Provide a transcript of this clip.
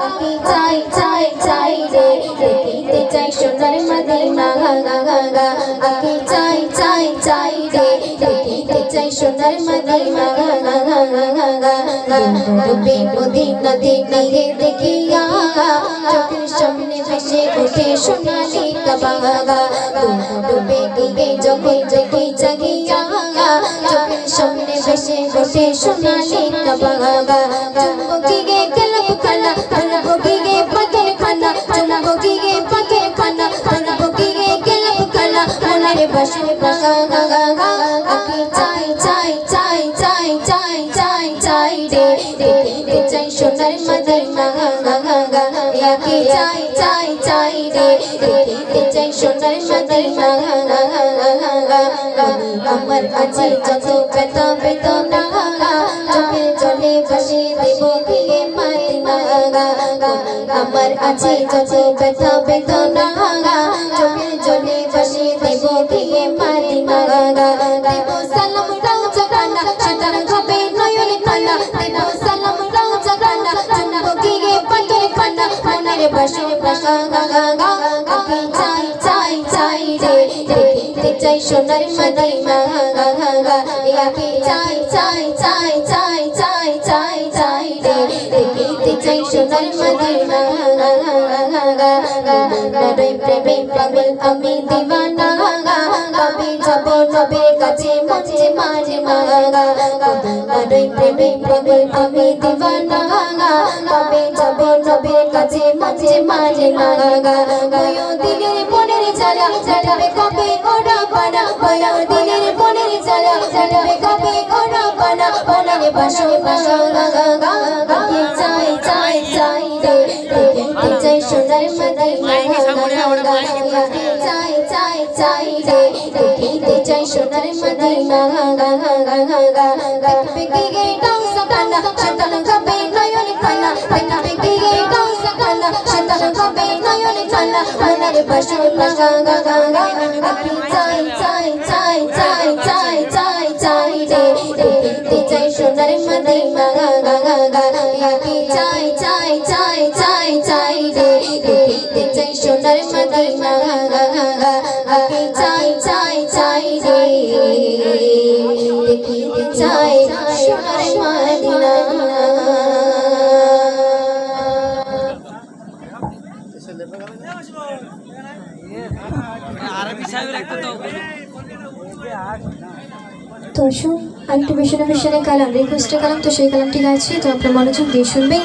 আমি চাই চাই চাই রে দেখিতে চাই সোনার মদিনা আমি চাই চাই চাই রে দেখিতে চাই সোনার মদিনা ডুবে মদিনা দিকে দেখিয়া চোখের সামনে ভেসে ওঠে সোনালি কাবা ডুবে গিয়ে যখন দেখি জাগিয়া চোখের সামনে ভেসে ওঠে সোনালি কাবা চুম্বকিয়ে গেলাম খানা চুম্বকিয়ে পাথর খানা চুম্বকিয়ে পাথর খানা চুম্বকিয়ে গেলাম খানা মনের বাসে আমি চাই চাই চাই চাই চাই চাই চাই রে দেখিতে চাই সোনার মদিনা আমি চাই চাই চাই রে দেখিতে চাই সোনার মদিনা আমার আছে যত ব্যথা বেদনা চোখে জলে ভাসে দেব গিয়ে মদিনা আমার আছে যত ব্যথা বেদনা চোখে জলে ভাসে দেব গিয়ে মদিনা দেব সালাম রওজা খানা সেটার হবে নয়ন খানা দেব সালাম রওজা খানা চুম্বক গিয়ে পাথর খানা মনের বাসে আমি চাই চাই চাই রে দেখিতে চাই সোনার মদিনা আমি চাই চাই চাই চাই চাই চাই চাই রে দেখিতে চাই সোনার মদিনা নরই প্রেমে পাগল আমি দিওয়ানা কবে যাব নবীর কাছে মঞ্চে মাঝে নরই প্রেমে পাগল আমি দিওয়ানা কবে যাব নবীর কাছে মঞ্চে মাঝে বয়ো দিলের মনের জ্বালা জানাবে কবে ওরা পানা বয়ো দিলের মনের জ্বালা জানাবে কবে ওরা পানা মনের বাসো আমি চাই চাই চাই রে দেখিতে চাই সোনার মদিনা আমি চাই চাই চাই রে দেখিতে চাই সোনার মদিনা দেখবে গিয়ে গাও সাকানা শয়তান খাবে নয়ন খানা দেখবে গিয়ে গাও সাকানা শয়তান খাবে নয়ন খানা মনের বাসো আমি চাই চাই চাই চাই চাই চাই চাই রে দেখিতে চাই সোনার মদিনা আমি চাই চাই চাই চাই চাই রে দেখিতে চাই সোনার মদিনা আমি চাই চাই চাই রে দেখিতে চাই সোনার মদিনা তো শুন আরেকটু মিশনে কালাম রিকোয়েস্টের কালাম তো সেই কালামটি গাইছি তো আপনার মনোযোগ দিয়ে শুনবেন।